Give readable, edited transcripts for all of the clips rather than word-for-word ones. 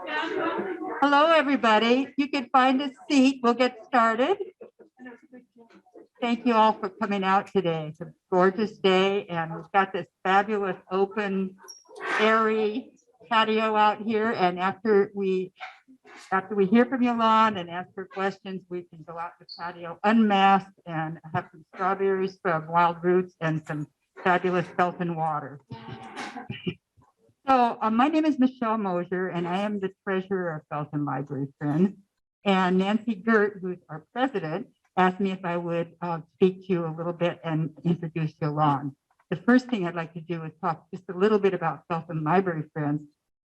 Hello, everybody. You can find a seat. We'll get started. Thank you all for coming out today. It's a gorgeous day, and we've got this fabulous open, airy patio out here. And after we hear from Yolande and ask her questions, we can go out to the patio unmasked and have some strawberries from Wild Roots and some fabulous Felton water. So my name is Michelle Mosier, and I am the treasurer of Felton Library Friends. And Nancy Gert, who's our president, asked me if I would speak to you a little bit and introduce Yolande. The first thing I'd like to do is talk just a little bit about Felton Library Friends,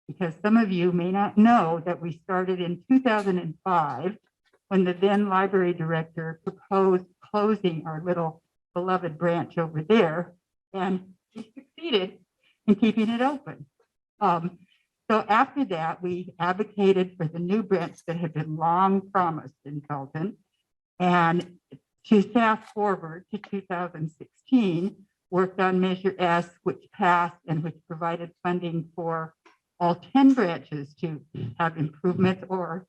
because some of you may not know that we started in 2005 when the then library director proposed closing our little beloved branch over there, and he succeeded in keeping it open. So after that, we advocated for the new branch that had been long promised in Felton. And to fast forward to 2016, worked on Measure S, which passed and which provided funding for all 10 branches to have improvements or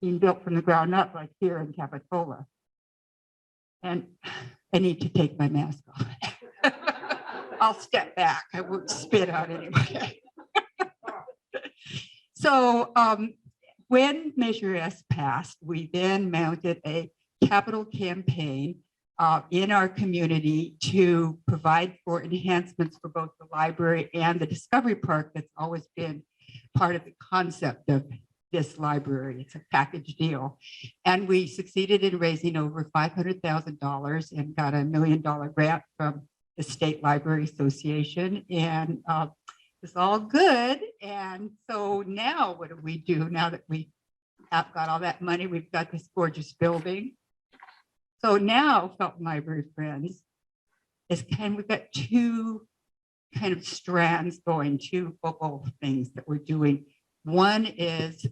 being built from the ground up, like here in Capitola. And I need to take my mask off. I'll step back. I won't spit out anybody. So when Measure S passed, we then mounted a capital campaign in our community to provide for enhancements for both the library and the Discovery Park. That's always been part of the concept of this library. It's a package deal. And we succeeded in raising over $500,000 and got $1 million grant from the State Library Association. And it's all good. And so now what do we do now that we have got all that money? We've got this gorgeous building. So now Felton Library Friends is we've got two kind of strands going, two focal things that we're doing. One is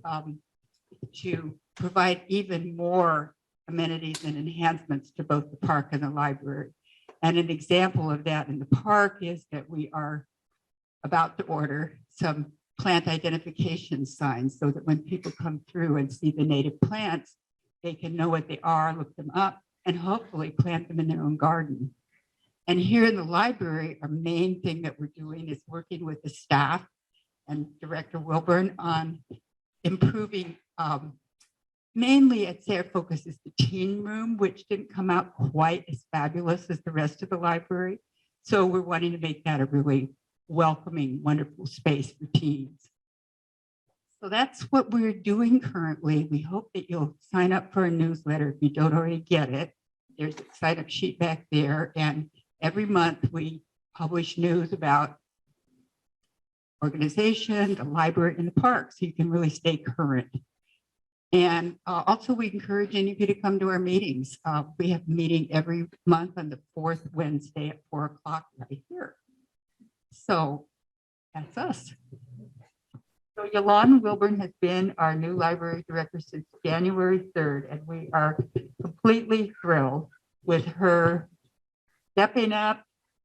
to provide even more amenities and enhancements to both the park and the library. And an example of that in the park is that we are about to order some plant identification signs so that when people come through and see the native plants, they can know what they are, look them up, and hopefully plant them in their own garden. And here in the library, our main thing that we're doing is working with the staff and Director Wilburn on improving, mainly I'd say our focus is the teen room, which didn't come out quite as fabulous as the rest of the library. So we're wanting to make that a really welcoming, wonderful space for teens. So that's what we're doing currently. We hope that you'll sign up for a newsletter if you don't already get it. There's a sign up sheet back there. And every month we publish news about organization, the library, and the park, so you can really stay current. And also we encourage any of you to come to our meetings. We have a meeting every month on the 4th Wednesday at 4 o'clock right here. So that's us. So Yolande Wilburn has been our new library director since January 3rd, and we are completely thrilled with her stepping up,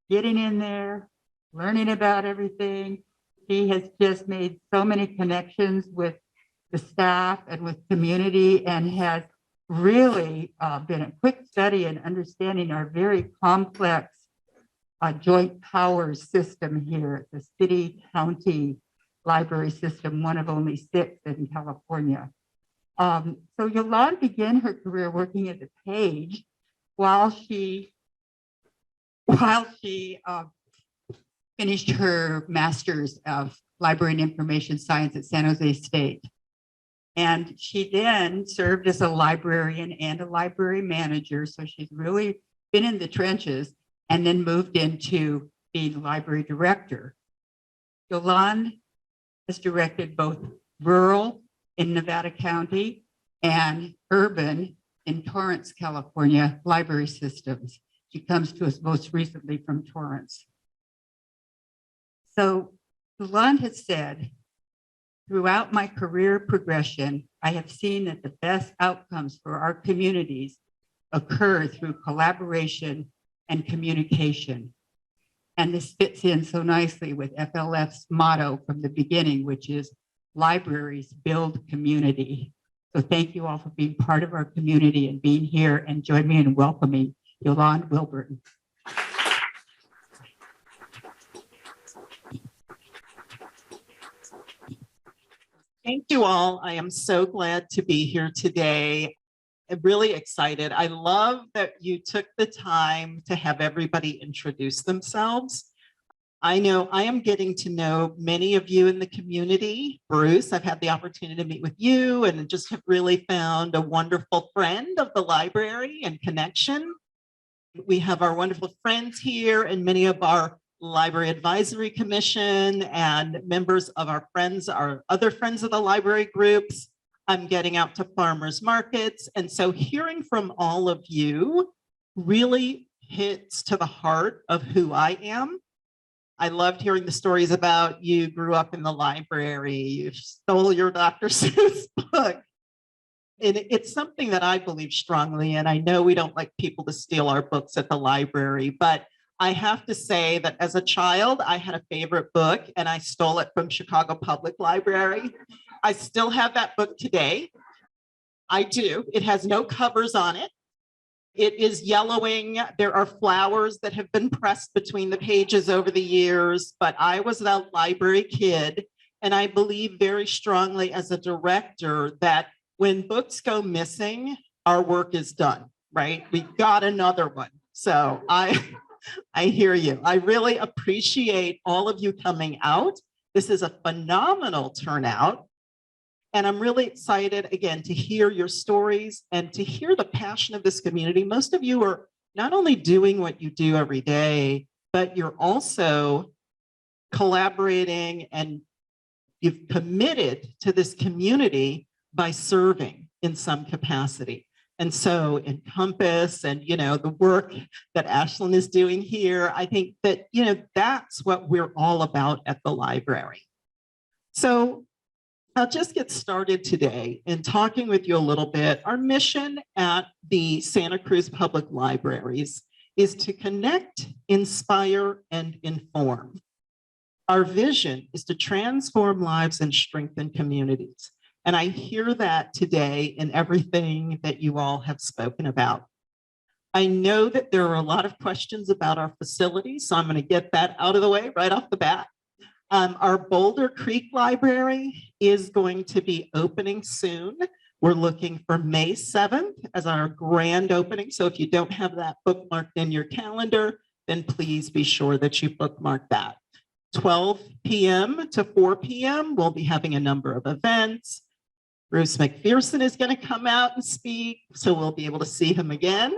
getting in there, learning about everything. She has just made so many connections with the staff and with community, and has really been a quick study in understanding our very complex joint powers system here, the city-county library system, one of only 6 in California. So Yolande began her career working at the Page while she finished her master's of library and information science at San Jose State. And she then served as a librarian and a library manager. So she's really been in the trenches, and then moved into being library director. Yolande has directed both rural in Nevada County and urban in Torrance, California, library systems. She comes to us most recently from Torrance. So Yolande has said, throughout my career progression, I have seen that the best outcomes for our communities occur through collaboration and communication. And this fits in so nicely with FLF's motto from the beginning, which is libraries build community. So thank you all for being part of our community and being here, and join me in welcoming Yolande Wilburn. Thank you all. I am so glad to be here today. I'm really excited. I love that you took the time to have everybody introduce themselves. I know I am getting to know many of you in the community. Bruce, I've had the opportunity to meet with you and just have really found a wonderful friend of the library and connection. We have our wonderful friends here and many of our Library Advisory Commission and members of our other friends of the library groups. I'm getting out to farmers markets. And so hearing from all of you really hits to the heart of who I am. I loved hearing the stories about you grew up in the library, you stole your Dr. Seuss book. And it's something that I believe strongly in. I know we don't like people to steal our books at the library, but I have to say that as a child, I had a favorite book and I stole it from Chicago Public Library. I still have that book today. I do. It has no covers on it. It is yellowing. There are flowers that have been pressed between the pages over the years, but I was a library kid, and I believe very strongly as a director that when books go missing, our work is done, right? We've got another one. So I hear you. I really appreciate all of you coming out. This is a phenomenal turnout. And I'm really excited, again, to hear your stories and to hear the passion of this community. Most of you are not only doing what you do every day, but you're also collaborating and you've committed to this community by serving in some capacity. And so in Compass and, the work that Ashlyn is doing here, I think that, that's what we're all about at the library. So I'll just get started today in talking with you a little bit. Our mission at the Santa Cruz Public Libraries is to connect, inspire, and inform. Our vision is to transform lives and strengthen communities. And I hear that today in everything that you all have spoken about. I know that there are a lot of questions about our facilities, so I'm going to get that out of the way right off the bat. Our Boulder Creek Library is going to be opening soon. We're looking for May 7th as our grand opening. So if you don't have that bookmarked in your calendar, then please be sure that you bookmark that. 12 p.m. to 4 p.m., we'll be having a number of events. Bruce McPherson is going to come out and speak, so we'll be able to see him again.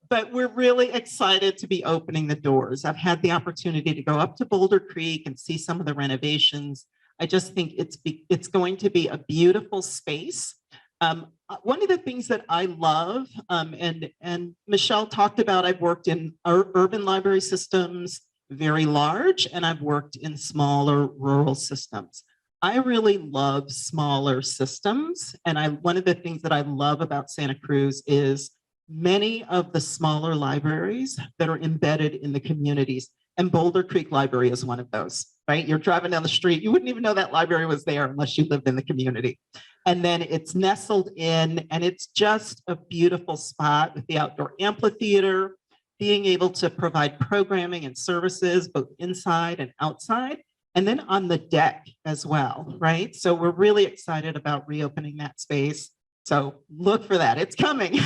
But we're really excited to be opening the doors. I've had the opportunity to go up to Boulder Creek and see some of the renovations. I just think it's going to be a beautiful space. One of the things that I love, and Michelle talked about, I've worked in urban library systems, very large, and I've worked in smaller rural systems. I really love smaller systems. And one of the things that I love about Santa Cruz is many of the smaller libraries that are embedded in the communities. And Boulder Creek Library is one of those, right? You're driving down the street, you wouldn't even know that library was there unless you lived in the community. And then it's nestled in, and it's just a beautiful spot with the outdoor amphitheater, being able to provide programming and services both inside and outside, and then on the deck as well, right? So we're really excited about reopening that space. So look for that, it's coming.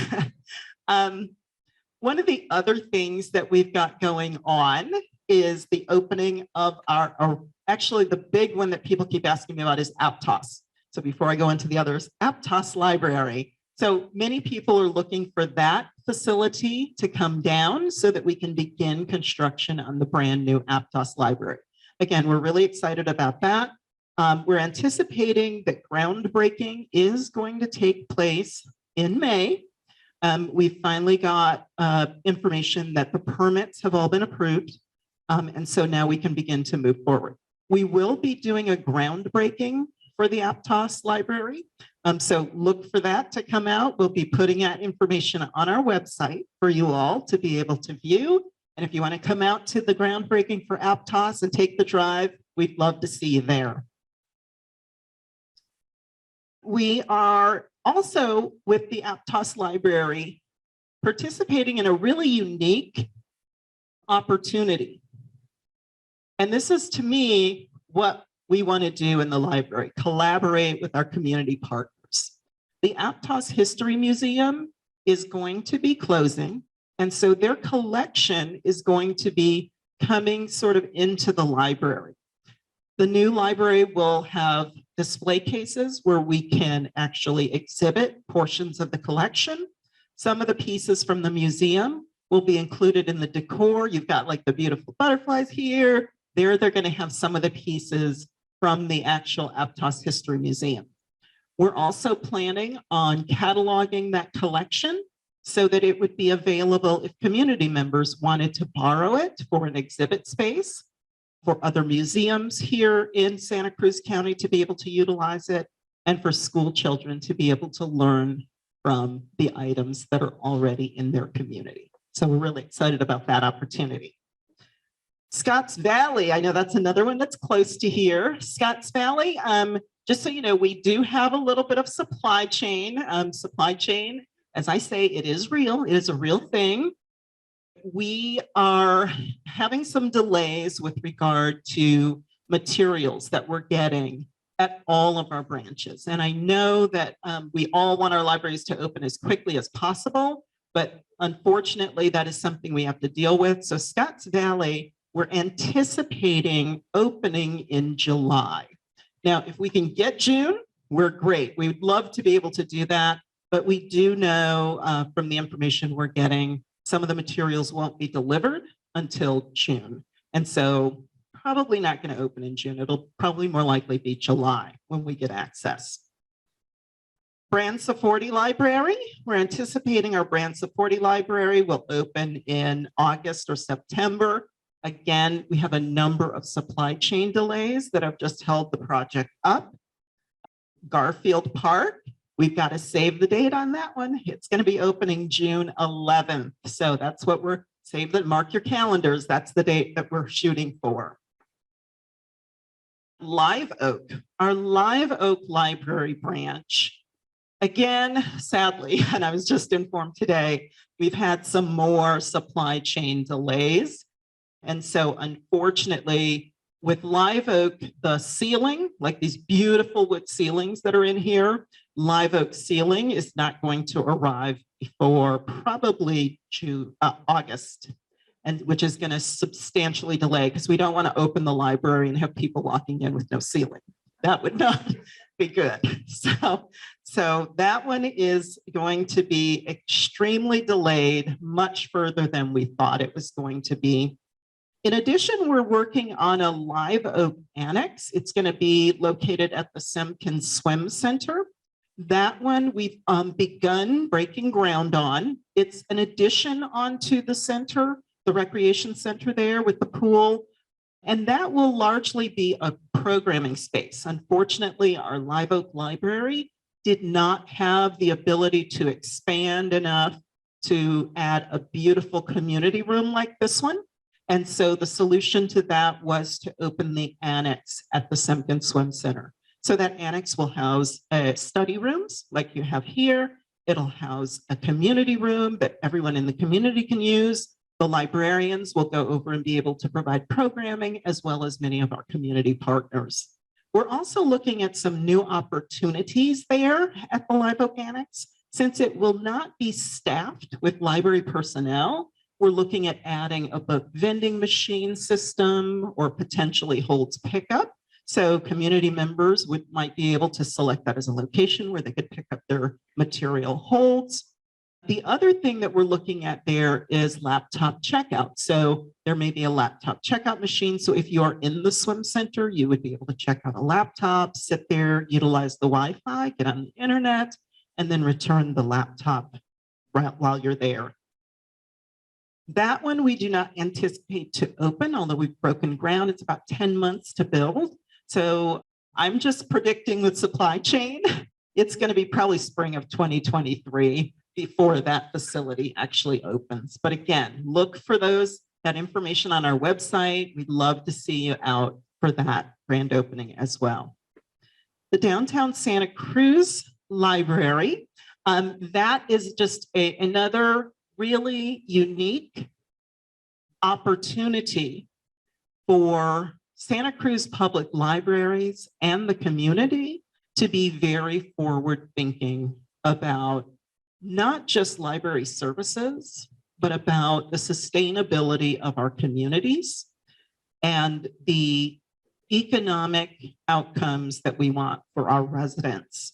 One of the other things that we've got going on is the opening of actually the big one that people keep asking me about is Aptos. So before I go into the others, Aptos Library. So many people are looking for that facility to come down so that we can begin construction on the brand new Aptos Library. Again, we're really excited about that. We're anticipating that groundbreaking is going to take place in May. We finally got information that the permits have all been approved. And so now we can begin to move forward. We will be doing a groundbreaking for the Aptos Library. So look for that to come out. We'll be putting that information on our website for you all to be able to view. And if you want to come out to the groundbreaking for Aptos and take the drive, we'd love to see you there. We are also, with the Aptos Library, participating in a really unique opportunity. And this is, to me, what we want to do in the library, collaborate with our community partners. The Aptos History Museum is going to be closing, and so their collection is going to be coming sort of into the library. The new library will have display cases where we can actually exhibit portions of the collection. Some of the pieces from the museum will be included in the decor. You've got like the beautiful butterflies here. There, they're going to have some of the pieces from the actual Aptos History Museum. We're also planning on cataloging that collection so that it would be available if community members wanted to borrow it for an exhibit space, for other museums here in Santa Cruz County to be able to utilize it, and for school children to be able to learn from the items that are already in their community. So we're really excited about that opportunity. Scotts Valley, I know that's another one that's close to here. Scotts Valley, just so you know, we do have a little bit of supply chain. As I say, it is real. It is a real thing. We are having some delays with regard to materials that we're getting at all of our branches. And I know that we all want our libraries to open as quickly as possible, but unfortunately, that is something we have to deal with. So Scotts Valley, we're anticipating opening in July. Now, if we can get June, we're great. We would love to be able to do that, but we do know from the information we're getting, some of the materials won't be delivered until June. And so probably not going to open in June. It'll probably more likely be July when we get access. Branciforte Library, we're anticipating our Branciforte Library will open in August or September. Again, we have a number of supply chain delays that have just held the project up. Garfield Park, we've got to save the date on that one. It's going to be opening June 11th. So that's what we're save that, mark your calendars. That's the date that we're shooting for. Live Oak, our Live Oak Library branch. Again, sadly, and I was just informed today, we've had some more supply chain delays. And so unfortunately, with Live Oak, the ceiling, like these beautiful wood ceilings that are in here, Live Oak ceiling is not going to arrive before probably August, and which is going to substantially delay because we don't want to open the library and have people walking in with no ceiling. That would not be good. So that one is going to be extremely delayed, much further than we thought it was going to be. In addition, we're working on a Live Oak annex. It's going to be located at the Semken Swim Center. That one we've begun breaking ground on. It's an addition onto the center, the recreation center there with the pool. And that will largely be a programming space. Unfortunately, our Live Oak Library did not have the ability to expand enough to add a beautiful community room like this one. And so the solution to that was to open the annex at the Semken Swim Center. So that annex will house study rooms like you have here. It'll house a community room that everyone in the community can use. The librarians will go over and be able to provide programming as well as many of our community partners. We're also looking at some new opportunities there at the Live Oak Annex. Since it will not be staffed with library personnel, we're looking at adding a book vending machine system or potentially holds pickup. So community members might be able to select that as a location where they could pick up their material holds. The other thing that we're looking at there is laptop checkout. So there may be a laptop checkout machine. So if you are in the swim center, you would be able to check out a laptop, sit there, utilize the Wi-Fi, get on the internet, and then return the laptop while you're there. That one we do not anticipate to open, although we've broken ground. It's about 10 months to build. So I'm just predicting with supply chain, it's going to be probably spring of 2023 before that facility actually opens. But again, look for that information on our website. We'd love to see you out for that grand opening as well. The downtown Santa Cruz Library, that is just another really unique opportunity for Santa Cruz Public Libraries and the community to be very forward-thinking about not just library services, but about the sustainability of our communities and the economic outcomes that we want for our residents.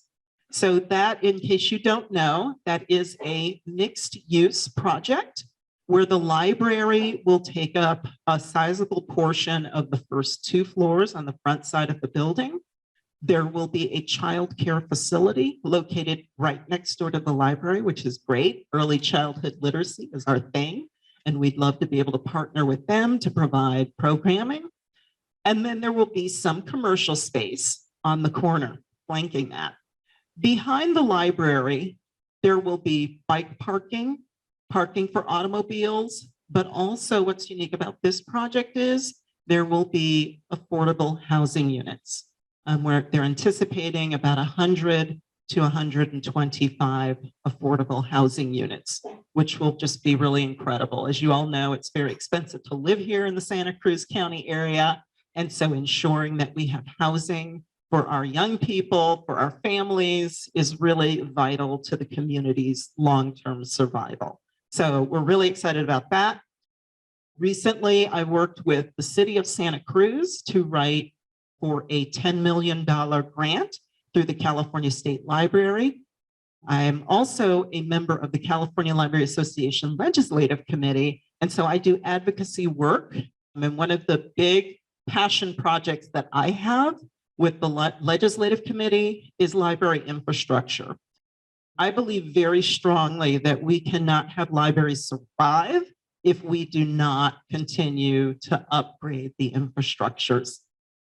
So that, in case you don't know, that is a mixed-use project where the library will take up a sizable portion of the first 2 floors on the front side of the building. There will be a child care facility located right next door to the library, which is great. Early childhood literacy is our thing, and we'd love to be able to partner with them to provide programming. And then there will be some commercial space on the corner flanking that. Behind the library, there will be bike parking, parking for automobiles, but also what's unique about this project is there will be affordable housing units. Where they're anticipating about 100 to 125 affordable housing units, which will just be really incredible. As you all know, it's very expensive to live here in the Santa Cruz County area. And so ensuring that we have housing for our young people, for our families, is really vital to the community's long-term survival. So we're really excited about that. Recently, I worked with the city of Santa Cruz to write for a $10 million grant through the California State Library. I am also a member of the California Library Association Legislative Committee, and so I do advocacy work. And one of the big passion projects that I have with the Legislative Committee is library infrastructure. I believe very strongly that we cannot have libraries survive if we do not continue to upgrade the infrastructures.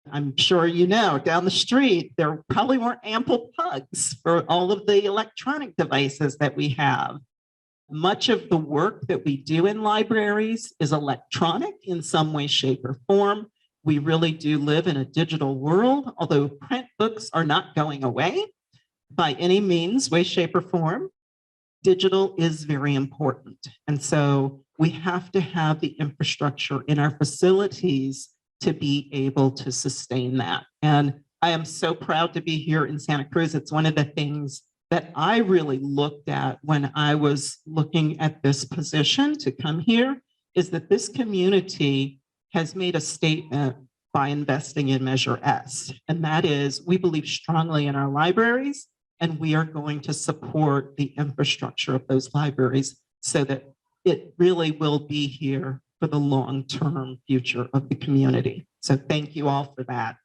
I'm sure you know, down the street, there probably weren't ample plugs for all of the electronic devices that we have. Much of the work that we do in libraries is electronic in some way, shape, or form. We really do live in a digital world, although print books are not going away by any means, way, shape, or form. Digital is very important. And so we have to have the infrastructure in our facilities to be able to sustain that. And I am so proud to be here in Santa Cruz. It's one of the things that I really looked at when I was looking at this position to come here, is that this community has made a statement by investing in Measure S. And that is, we believe strongly in our libraries, and we are going to support the infrastructure of those libraries so that it really will be here for the long-term future of the community. So thank you all for that.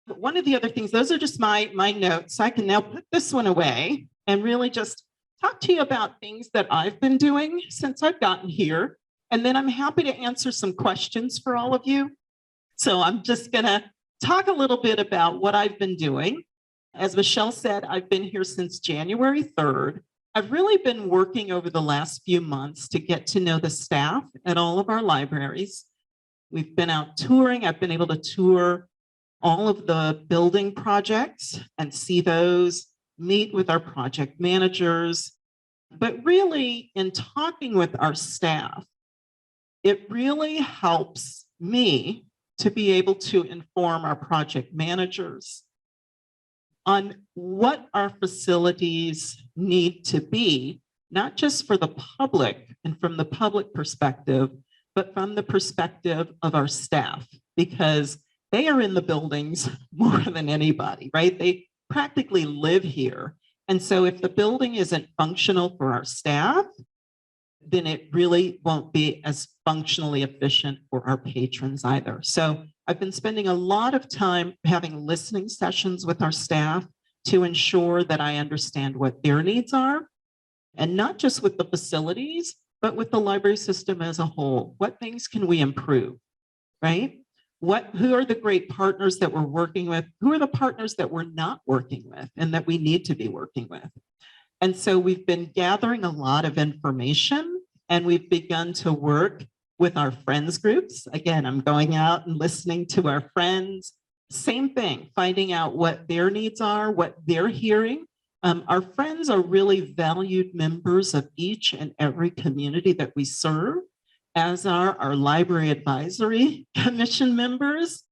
But one of the other things, those are just my notes. I can now put this one away and really just talk to you about things that I've been doing since I've gotten here. And then I'm happy to answer some questions for all of you. So I'm just gonna talk a little bit about what I've been doing. As Michelle said, I've been here since January 3rd. I've really been working over the last few months to get to know the staff at all of our libraries. We've been out touring. I've been able to tour all of the building projects and see those, meet with our project managers. But really, in talking with our staff, it really helps me to be able to inform our project managers on what our facilities need to be, not just for the public and from the public perspective, but from the perspective of our staff, because they are in the buildings more than anybody, right? They practically live here. And so if the building isn't functional for our staff, then it really won't be as functionally efficient for our patrons either. So I've been spending a lot of time having listening sessions with our staff to ensure that I understand what their needs are, and not just with the facilities, but with the library system as a whole. What things can we improve, right? Who are the great partners that we're working with? Who are the partners that we're not working with and that we need to be working with? And so we've been gathering a lot of information, and we've begun to work with our friends groups. Again, I'm going out and listening to our friends. Same thing, finding out what their needs are, what they're hearing. Our friends are really valued members of each and every community that we serve, as are our Library Advisory Commission members.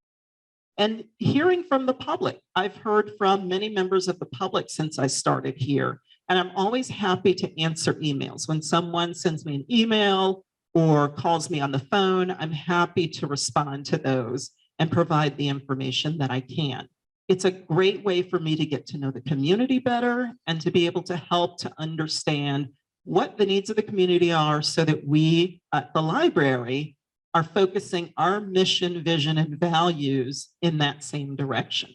And hearing from the public. I've heard from many members of the public since I started here, and I'm always happy to answer emails. When someone sends me an email or calls me on the phone, I'm happy to respond to those and provide the information that I can. It's a great way for me to get to know the community better and to be able to help to understand what the needs of the community are so that we at the library are focusing our mission, vision, and values in that same direction.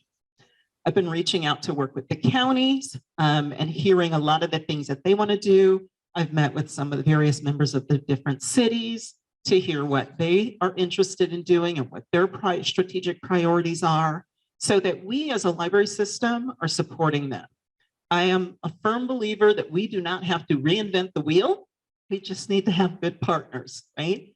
I've been reaching out to work with the counties and hearing a lot of the things that they want to do. I've met with some of the various members of the different cities to hear what they are interested in doing and what their strategic priorities are, so that we as a library system are supporting them. I am a firm believer that we do not have to reinvent the wheel. We just need to have good partners, right?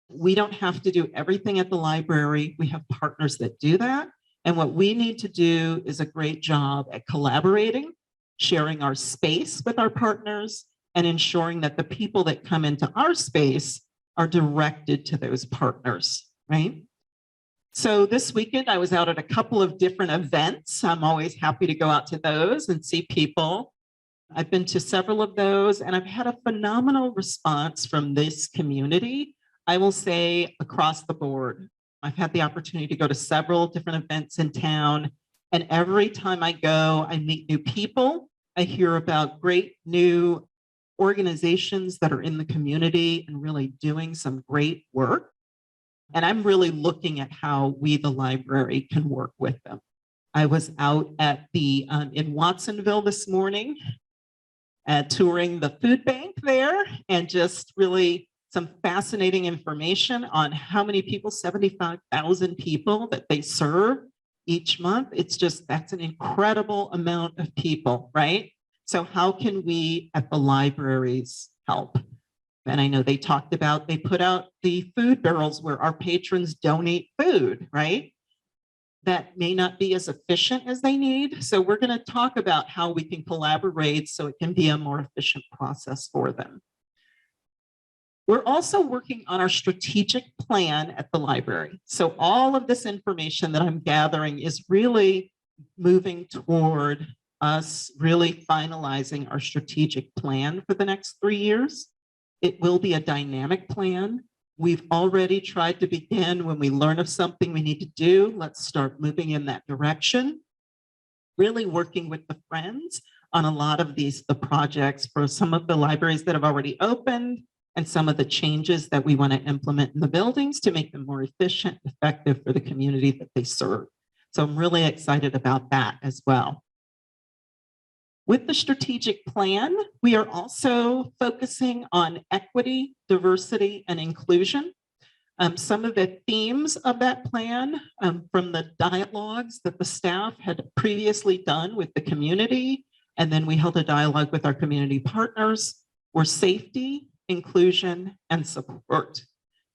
We don't have to do everything at the library. We have partners that do that. And what we need to do is a great job at collaborating, sharing our space with our partners, and ensuring that the people that come into our space are directed to those partners, right? So this weekend, I was out at a couple of different events. I'm always happy to go out to those and see people. I've been to several of those, and I've had a phenomenal response from this community. I will say across the board. I've had the opportunity to go to several different events in town, and every time I go, I meet new people. I hear about great new organizations that are in the community and really doing some great work. And I'm really looking at how we, the library, can work with them. I was out at the in Watsonville this morning, touring the food bank there, and just really some fascinating information on how many people, 75,000 people that they serve each month. It's just, that's an incredible amount of people, right? So how can we at the libraries help? And I know they talked about, they put out the food barrels where our patrons donate food, right? That may not be as efficient as they need. So we're going to talk about how we can collaborate so it can be a more efficient process for them. We're also working on our strategic plan at the library. So all of this information that I'm gathering is really moving toward us really finalizing our strategic plan for the next 3 years. It will be a dynamic plan. We've already tried to begin when we learn of something we need to do, let's start moving in that direction. Really working with the friends on a lot of the projects for some of the libraries that have already opened, and some of the changes that we want to implement in the buildings to make them more efficient, effective for the community that they serve. So I'm really excited about that as well. With the strategic plan, we are also focusing on equity, diversity, and inclusion. Some of the themes of that plan from the dialogues that the staff had previously done with the community, and then we held a dialogue with our community partners, were safety, inclusion, and support.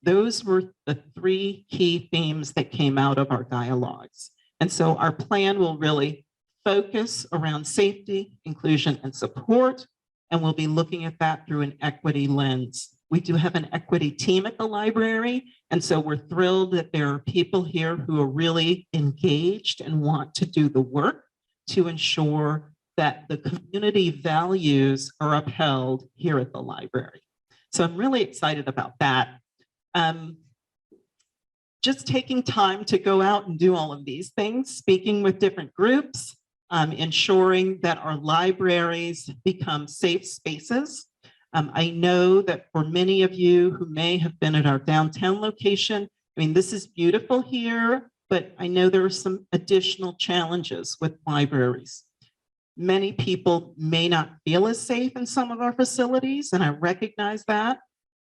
Those were the 3 key themes that came out of our dialogues. And so our plan will really focus around safety, inclusion, and support, and we'll be looking at that through an equity lens. We do have an equity team at the library, and so we're thrilled that there are people here who are really engaged and want to do the work to ensure that the community values are upheld here at the library. So I'm really excited about that. Just taking time to go out and do all of these things, speaking with different groups, ensuring that our libraries become safe spaces. I know that for many of you who may have been at our downtown location, I mean, this is beautiful here, but I know there are some additional challenges with libraries. Many people may not feel as safe in some of our facilities, and I recognize that.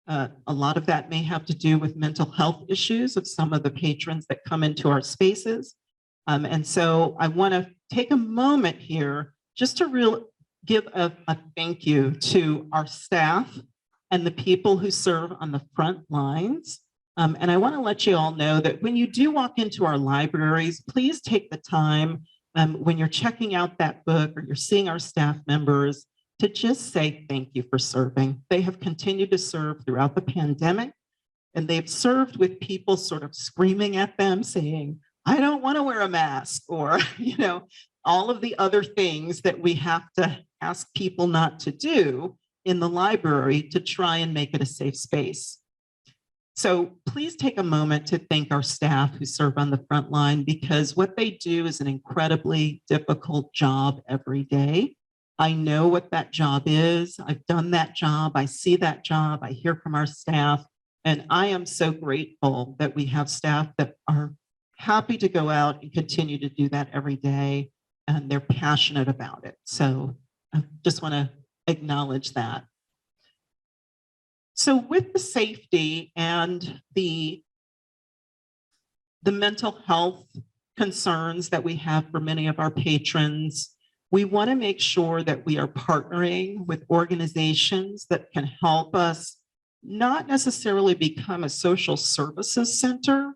A lot of that may have to do with mental health issues of some of the patrons that come into our spaces. And so I want to take a moment here just to give a thank you to our staff and the people who serve on the front lines. And I want to let you all know that when you do walk into our libraries, please take the time when you're checking out that book or you're seeing our staff members to just say thank you for serving. They have continued to serve throughout the pandemic, and they've served with people sort of screaming at them saying, I don't want to wear a mask, or, all of the other things that we have to ask people not to do in the library to try and make it a safe space. So please take a moment to thank our staff who serve on the front line, because what they do is an incredibly difficult job every day. I know what that job is. I've done that job. I see that job. I hear from our staff. And I am so grateful that we have staff that are happy to go out and continue to do that every day. And they're passionate about it. So I just want to acknowledge that. So with the safety and the mental health concerns that we have for many of our patrons, we want to make sure that we are partnering with organizations that can help us not necessarily become a social services center,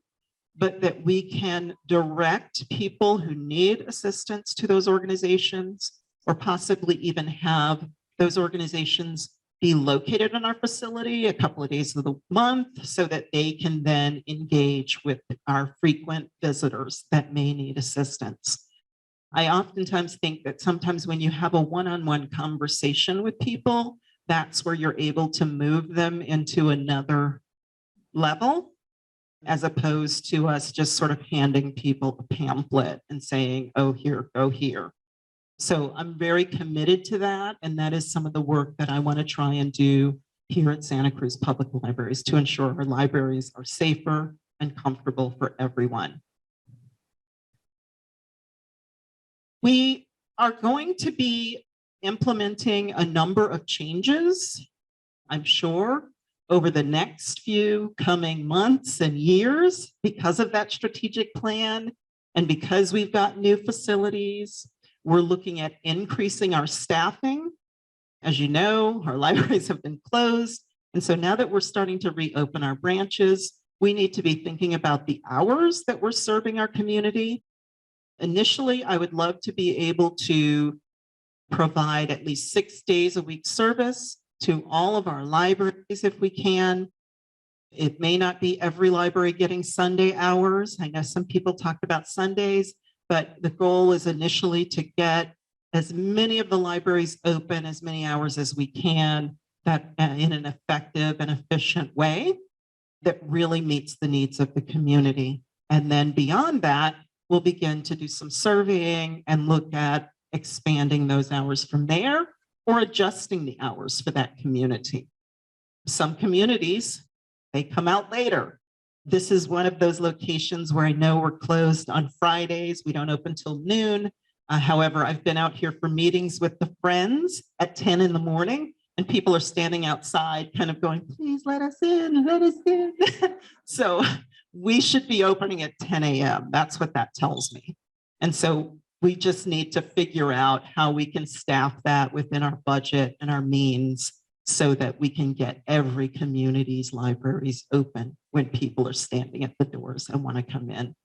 but that we can direct people who need assistance to those organizations, or possibly even have those organizations be located in our facility a couple of days of the month so that they can then engage with our frequent visitors that may need assistance. I oftentimes think that sometimes when you have a one-on-one conversation with people, that's where you're able to move them into another level, as opposed to us just sort of handing people a pamphlet and saying, oh, here, go here. So I'm very committed to that. And that is some of the work that I want to try and do here at Santa Cruz Public Libraries to ensure our libraries are safer and comfortable for everyone. We are going to be implementing a number of changes, I'm sure, over the next few coming months and years because of that strategic plan. And because we've got new facilities, we're looking at increasing our staffing. As you know, our libraries have been closed. And so now that we're starting to reopen our branches, we need to be thinking about the hours that we're serving our community. Initially, I would love to be able to provide at least 6 days a week service to all of our libraries if we can. It may not be every library getting Sunday hours. I know some people talked about Sundays, but the goal is initially to get as many of the libraries open as many hours as we can, that in an effective and efficient way that really meets the needs of the community. And then beyond that, we'll begin to do some surveying and look at expanding those hours from there or adjusting the hours for that community. Some communities, they come out later. This is one of those locations where I know we're closed on Fridays. We don't open till noon. However, I've been out here for meetings with the Friends at 10 in the morning, and people are standing outside kind of going, please let us in, let us in. So we should be opening at 10 a.m. That's what that tells me. And so we just need to figure out how we can staff that within our budget and our means so that we can get every community's libraries open when people are standing at the doors and want to come in.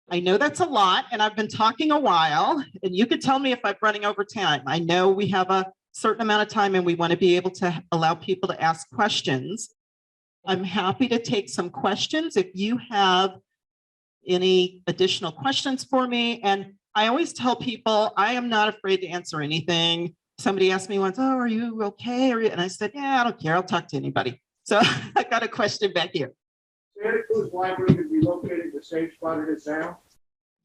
I know that's a lot, and I've been talking a while, and you could tell me if I'm running over time. I know we have a certain amount of time and we want to be able to allow people to ask questions. I'm happy to take some questions if you have any additional questions for me. And I always tell people I am not afraid to answer anything. Somebody asked me once, oh, are you okay? And I said, yeah, I don't care. I'll talk to anybody. So I got a question back here. Santa Cruz Library to be located the same spot it is now?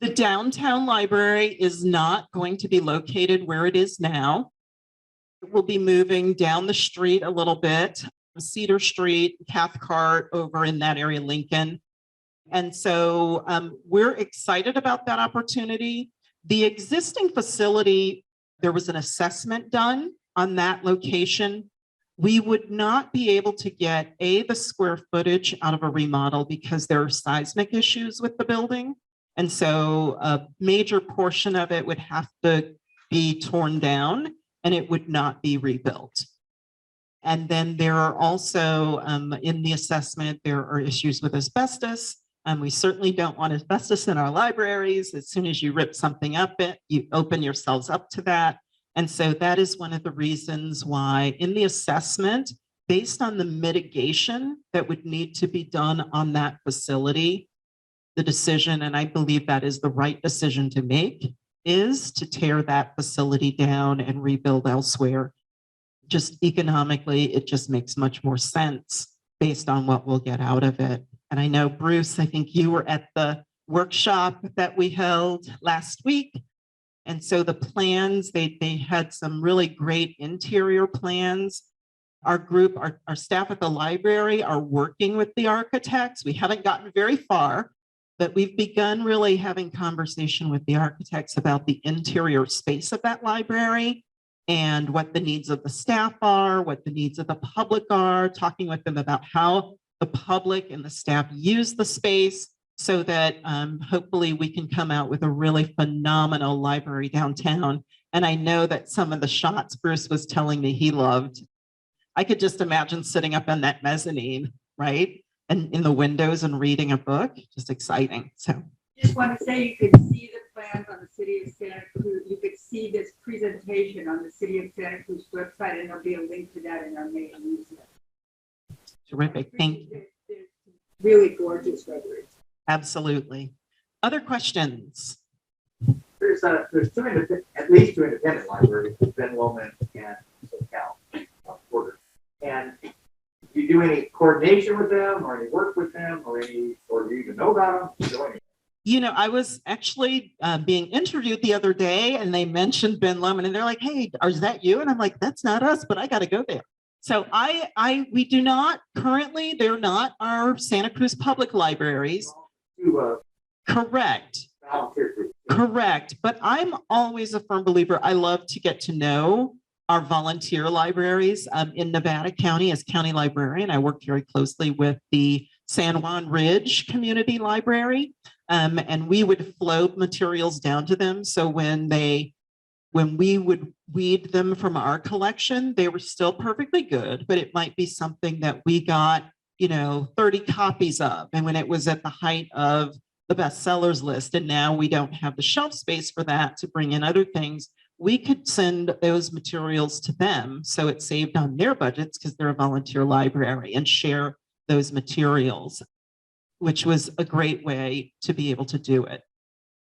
The downtown library is not going to be located where it is now. It will be moving down the street a little bit, Cedar Street, Cathcart, over in that area, Lincoln. And so we're excited about that opportunity. The existing facility, there was an assessment done on that location. We would not be able to get the square footage out of a remodel because there are seismic issues with the building. And so a major portion of it would have to be torn down and it would not be rebuilt. And then there are also in the assessment, there are issues with asbestos. We certainly don't want asbestos in our libraries. As soon as you rip something up, you open yourselves up to that. And so that is one of the reasons why in the assessment, based on the mitigation that would need to be done on that facility, the decision, and I believe that is the right decision to make, is to tear that facility down and rebuild elsewhere. Just economically, it just makes much more sense based on what we'll get out of it. And I know, Bruce, I think you were at the workshop that we held last week. And so the plans, they had some really great interior plans. Our group, our staff at the library are working with the architects. We haven't gotten very far, but we've begun really having conversation with the architects about the interior space of that library and what the needs of the staff are, what the needs of the public are, talking with them about how the public and the staff use the space so that hopefully we can come out with a really phenomenal library downtown. And I know that some of the shots Bruce was telling me he loved. I could just imagine sitting up on that mezzanine, right? And in the windows and reading a book, just exciting. So Just want to say you could see the plans on the City of Santa Cruz. You could see this presentation on the City of Santa Cruz website, and there'll be a link to that in our main newsletter. terrific. Thank you. They're really gorgeous libraries. Absolutely. Other questions? There's at least two independent libraries, Ben Lomond and SoCal, Boulder. And do you do any coordination with them or any work with them or do you even know about them? You know, I was actually being interviewed the other day and they mentioned Ben Lomond and they're like, hey, is that you? And I'm like, that's not us, but I got to go there. So we do not currently, they're not our Santa Cruz public libraries. Correct. Correct. But I'm always a firm believer. I love to get to know our volunteer libraries in Nevada County as county librarian. I work very closely with the San Juan Ridge Community Library. And we would flow materials down to them. So when we would weed them from our collection, they were still perfectly good, but it might be something that we got, 30 copies of. And when it was at the height of the bestsellers list, and now we don't have the shelf space for that to bring in other things, we could send those materials to them. So it saved on their budgets because they're a volunteer library, and share those materials, which was a great way to be able to do it.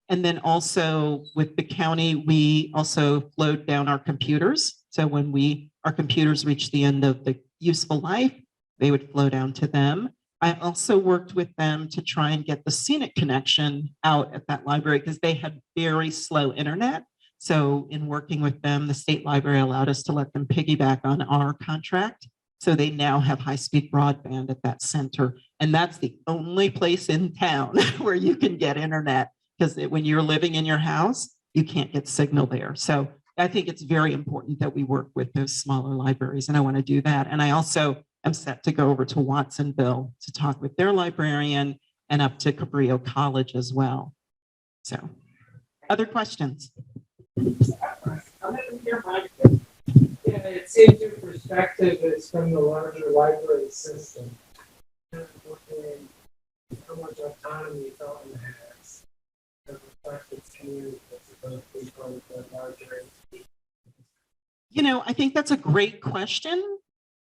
And then also with the county, we also flowed down our computers. So when our computers reached the end of the useful life, they would flow down to them. I also worked with them to try and get the scenic connection out at that library because they had very slow internet. So in working with them, the state library allowed us to let them piggyback on our contract. So they now have high-speed broadband at that center. And that's the only place in town where you can get internet, because when you're living in your house, you can't get signal there. So I think it's very important that we work with those smaller libraries, and I want to do that. And I also am set to go over to Watsonville to talk with their librarian, and up to Cabrillo College as well. So other questions? Yeah, it seems your perspective is from the larger library system. How much autonomy Felton has. I think that's a great question.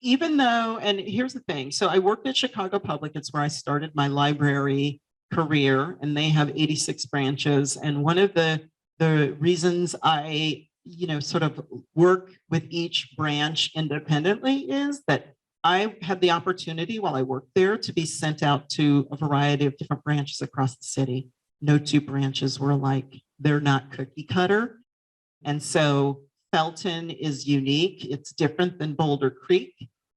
Even though, and here's the thing. So I worked at Chicago Public. It's where I started my library career, and they have 86 branches. And one of the reasons I sort of work with each branch independently is that I had the opportunity while I worked there to be sent out to a variety of different branches across the city. No two branches were alike. They're not cookie cutter. And so Felton is unique. It's different than Boulder Creek,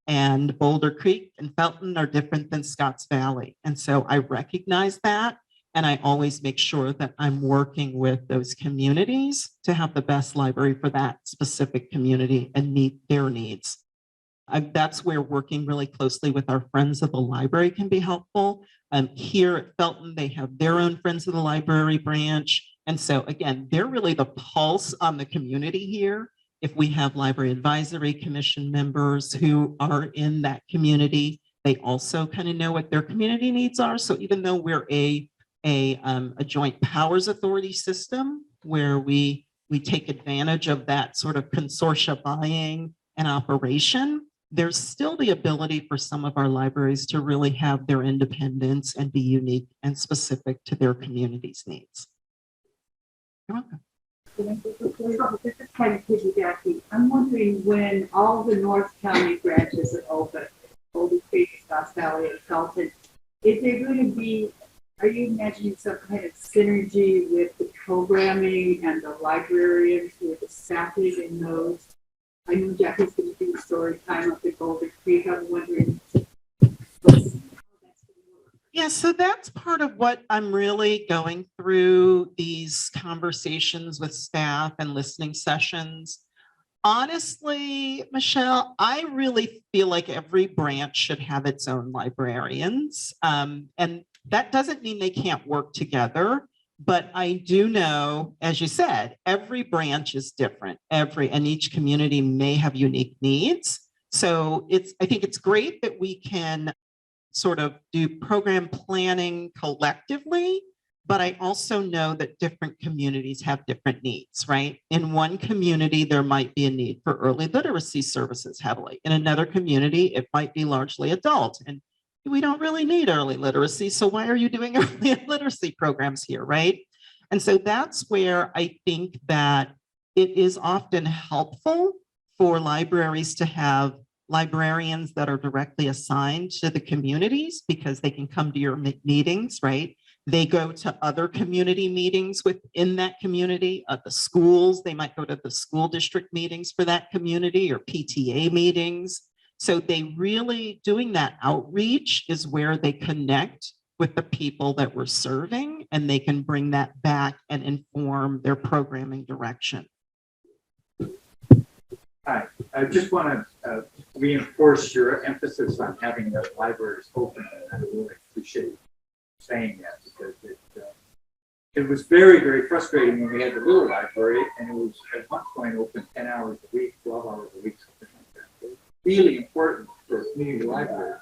and Boulder Creek and Felton are different than Scotts Valley. And so I recognize that. And I always make sure that I'm working with those communities to have the best library for that specific community and meet their needs. That's where working really closely with our Friends of the Library can be helpful. Here at Felton, they have their own Friends of the Library branch. And so again, they're really the pulse on the community here. If we have library advisory commission members who are in that community, they also kind of know what their community needs are. So even though we're a joint powers authority system where we take advantage of that sort of consortia buying and operation, there's still the ability for some of our libraries to really have their independence and be unique and specific to their community's needs. You're welcome. This is kind of piggybacking. I'm wondering when all the North County branches are open, Boulder Creek, Scotts Valley, and Felton, is there going to be, are you imagining some kind of synergy with the programming and the librarians who are the staffing in those? I know Jackie's going to do story time up at Boulder Creek. I'm wondering how that's going to work. Yeah, so that's part of what I'm really going through these conversations with staff and listening sessions. Honestly, Michelle, I really feel like every branch should have its own librarians. And that doesn't mean they can't work together. But I do know, as you said, every branch is different. And each community may have unique needs. So I think it's great that we can sort of do program planning collectively, but I also know that different communities have different needs, right? In one community, there might be a need for early literacy services heavily. In another community, it might be largely adult. And we don't really need early literacy, so why are you doing early literacy programs here, right? And so that's where I think that it is often helpful for libraries to have librarians that are directly assigned to the communities because they can come to your meetings, right? They go to other community meetings within that community, the schools, they might go to the school district meetings for that community or PTA meetings. So they really doing that outreach is where they connect with the people that we're serving, and they can bring that back and inform their programming direction. Hi, I just want to reinforce your emphasis on having the libraries open, and I really appreciate saying that because it was very, very frustrating when we had the little library and it was at one point open 10 hours a week, 12 hours a week, something like that. It's really important for a community library,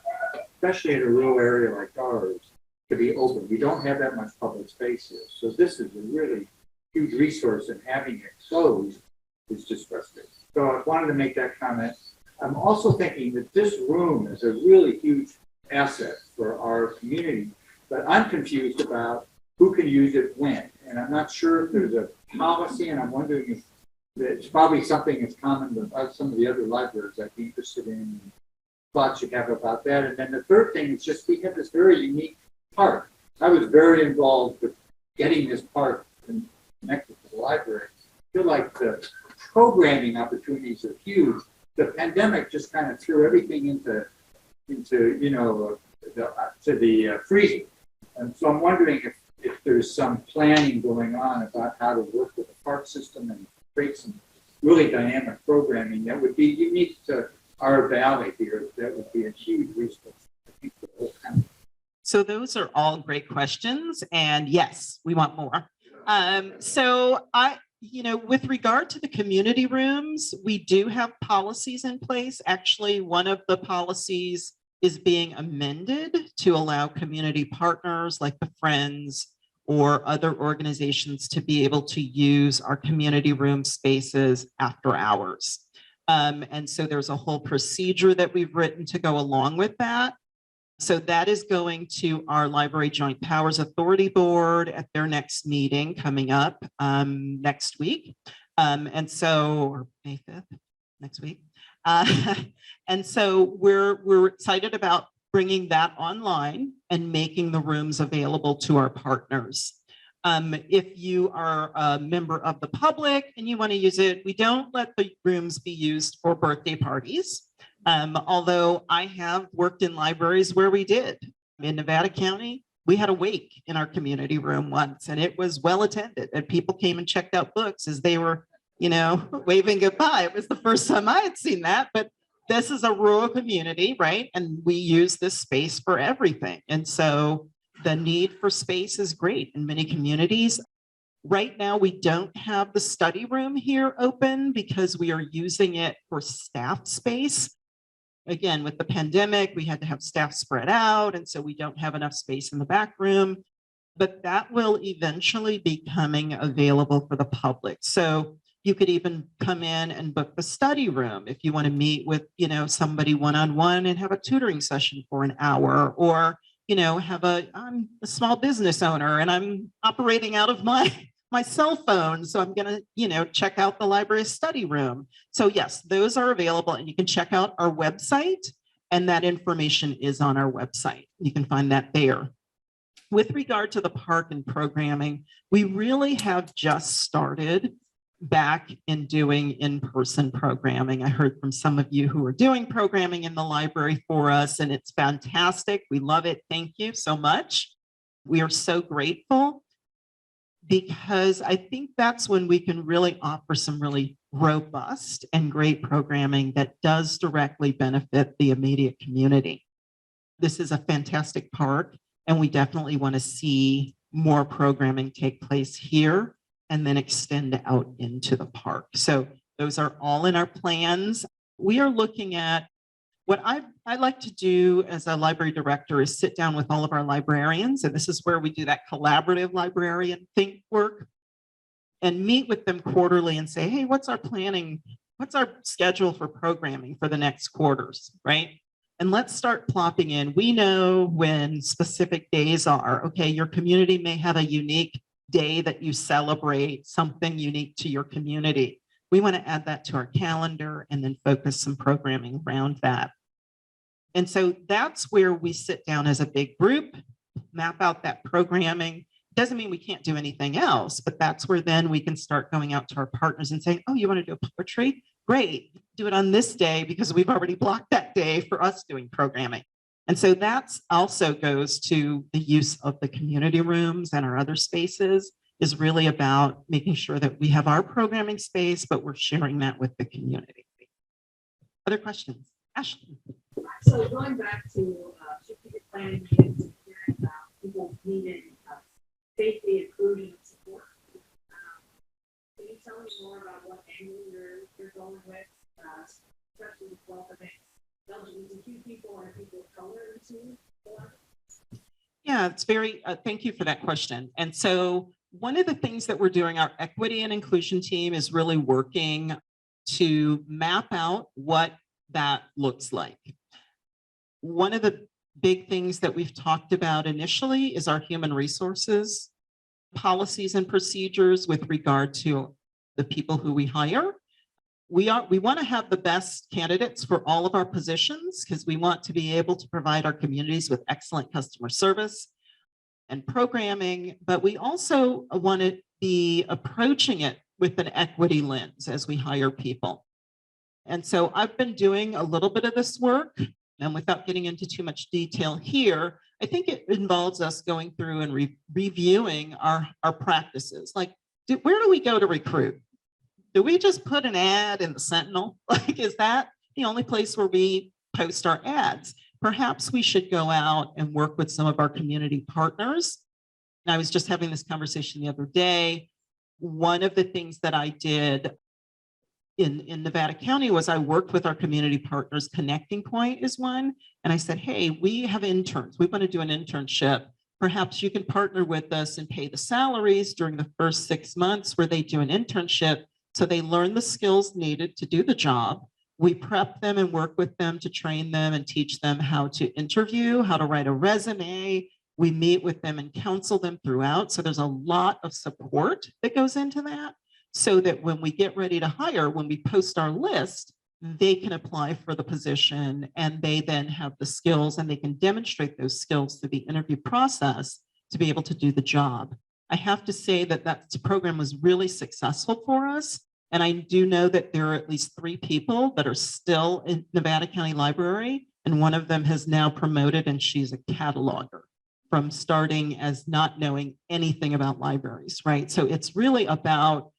especially in a rural area like ours, to be open. We don't have that much public space here. So this is a really huge resource, and having it closed is just frustrating. So I wanted to make that comment. I'm also thinking that this room is a really huge asset for our community, but I'm confused about who can use it when. And I'm not sure if there's a policy, and I'm wondering if it's probably something that's common with some of the other libraries I'd be interested in, thoughts you have about that. And then the third thing is just we have this very unique park. I was very involved with getting this park connected to the library. I feel like the programming opportunities are huge. The pandemic just kind of threw everything into the freezer. And so I'm wondering if there's some planning going on about how to work with the park system and create some really dynamic programming that would be unique to our valley here. That would be a huge resource, I think, for the whole country. So those are all great questions, and yes, we want more. So with regard to the community rooms, we do have policies in place. Actually, one of the policies is being amended to allow community partners like the Friends or other organizations to be able to use our community room spaces after hours. And so there's a whole procedure that we've written to go along with that. So that is going to our Library Joint Powers Authority Board at their next meeting coming up next week. And so, or May 5th, next week. And so we're excited about bringing that online and making the rooms available to our partners. If you are a member of the public and you want to use it, we don't let the rooms be used for birthday parties. Although I have worked in libraries where we did. In Nevada County, we had a wake in our community room once, and it was well attended, and people came and checked out books as they were, waving goodbye. It was the first time I had seen that, but this is a rural community, right? And we use this space for everything. And so the need for space is great in many communities. Right now, we don't have the study room here open because we are using it for staff space. Again, with the pandemic, we had to have staff spread out, and so we don't have enough space in the back room. But that will eventually be coming available for the public. So you could even come in and book the study room if you want to meet with, somebody one-on-one and have a tutoring session for an hour, or, I'm a small business owner and I'm operating out of my cell phone. So I'm going to, check out the library study room. So yes, those are available, and you can check out our website, and that information is on our website. You can find that there. With regard to the park and programming, we really have just started back in doing in-person programming. I heard from some of you who are doing programming in the library for us, and it's fantastic. We love it. Thank you so much. We are so grateful, because I think that's when we can really offer some really robust and great programming that does directly benefit the immediate community. This is a fantastic park, and we definitely want to see more programming take place here and then extend out into the park. So those are all in our plans. We are looking at what I like to do as a library director is sit down with all of our librarians, and this is where we do that collaborative librarian think work, and meet with them quarterly and say, hey, what's our planning? What's our schedule for programming for the next quarters, right? And let's start plopping in. We know when specific days are. Okay, your community may have a unique day that you celebrate, something unique to your community. We want to add that to our calendar and then focus some programming around that. And so that's where we sit down as a big group, map out that programming. Doesn't mean we can't do anything else, but that's where then we can start going out to our partners and saying, oh, you want to do a poetry? Great, do it on this day because we've already blocked that day for us doing programming. And so that's also goes to the use of the community rooms and our other spaces, is really about making sure that we have our programming space, but we're sharing that with the community. Other questions? Ashley. So going back to strategic planning meetings and hearing about people needing safety, inclusion, and support. Can you tell me more about what angle you're going with, especially with welcoming LGBTQ people and people of color into the library? Yeah, it's very, thank you for that question. And so one of the things that we're doing, our equity and inclusion team is really working to map out what that looks like. One of the big things that we've talked about initially is our human resources policies and procedures with regard to the people who we hire. We want to have the best candidates for all of our positions because we want to be able to provide our communities with excellent customer service and programming, but we also want to be approaching it with an equity lens as we hire people. And so I've been doing a little bit of this work, and without getting into too much detail here, I think it involves us going through and reviewing our practices. Like, where do we go to recruit? Do we just put an ad in the Sentinel? Like, is that the only place where we post our ads? Perhaps we should go out and work with some of our community partners. And I was just having this conversation the other day. One of the things that I did in Nevada County was I worked with our community partners. Connecting Point is one. And I said, hey, we have interns. We want to do an internship. Perhaps you can partner with us and pay the salaries during the first 6 months where they do an internship so they learn the skills needed to do the job. We prep them and work with them to train them and teach them how to interview, how to write a resume. We meet with them and counsel them throughout. So there's a lot of support that goes into that so that when we get ready to hire, when we post our list, they can apply for the position and they then have the skills and they can demonstrate those skills through the interview process to be able to do the job. I have to say that that program was really successful for us. And I do know that there are at least 3 people that are still in Nevada County Library, and one of them has now promoted and she's a cataloger from starting as not knowing anything about libraries, right? So it's really about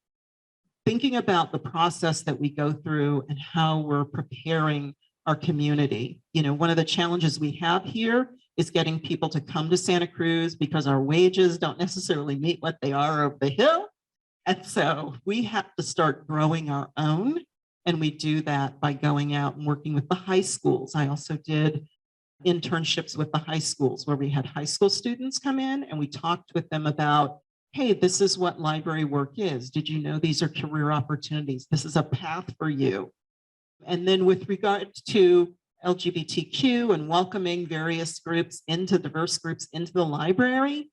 thinking about the process that we go through and how we're preparing our community. You know, one of the challenges we have here is getting people to come to Santa Cruz because our wages don't necessarily meet what they are over the hill. And so we have to start growing our own. And we do that by going out and working with the high schools. I also did internships with the high schools where we had high school students come in and we talked with them about, hey, this is what library work is. Did you know these are career opportunities? This is a path for you. And then with regard to LGBTQ and welcoming various groups into diverse groups into the library,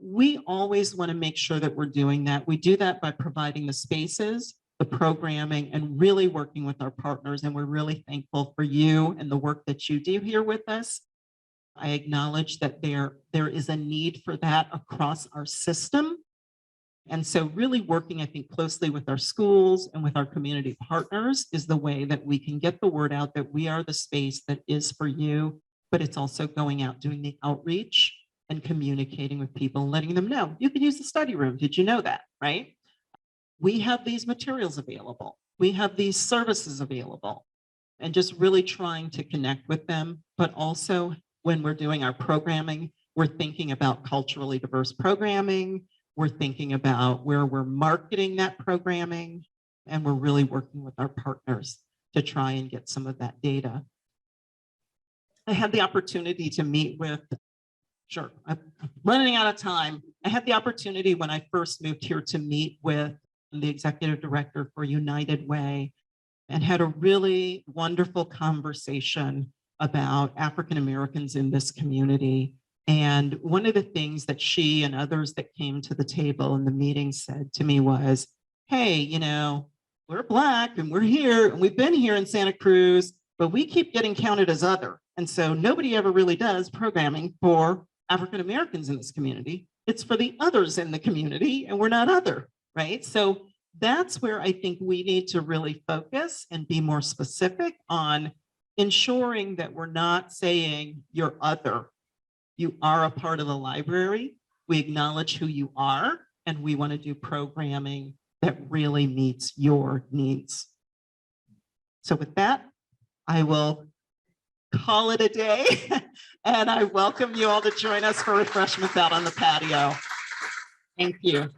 we always want to make sure that we're doing that. We do that by providing the spaces, the programming, and really working with our partners. And we're really thankful for you and the work that you do here with us. I acknowledge that there is a need for that across our system. And so really working, I think, closely with our schools and with our community partners is the way that we can get the word out that we are the space that is for you, but it's also going out, doing the outreach and communicating with people, letting them know, you can use the study room. Did you know that, right? We have these materials available. We have these services available, and just really trying to connect with them. But also when we're doing our programming, we're thinking about culturally diverse programming. We're thinking about where we're marketing that programming, and we're really working with our partners to try and get some of that data. I had the opportunity to meet with, I'm running out of time. I had the opportunity when I first moved here to meet with the executive director for United Way and had a really wonderful conversation about African Americans in this community. And one of the things that she and others that came to the table in the meeting said to me was, hey, you know, we're Black and we're here and we've been here in Santa Cruz, but we keep getting counted as other. And so nobody ever really does programming for African Americans in this community. It's for the others in the community and we're not other, right? So that's where I think we need to really focus and be more specific on ensuring that we're not saying you're other. You are a part of the library. We acknowledge who you are, and we want to do programming that really meets your needs. So with that, I will call it a day, and I welcome you all to join us for refreshments out on the patio. Thank you.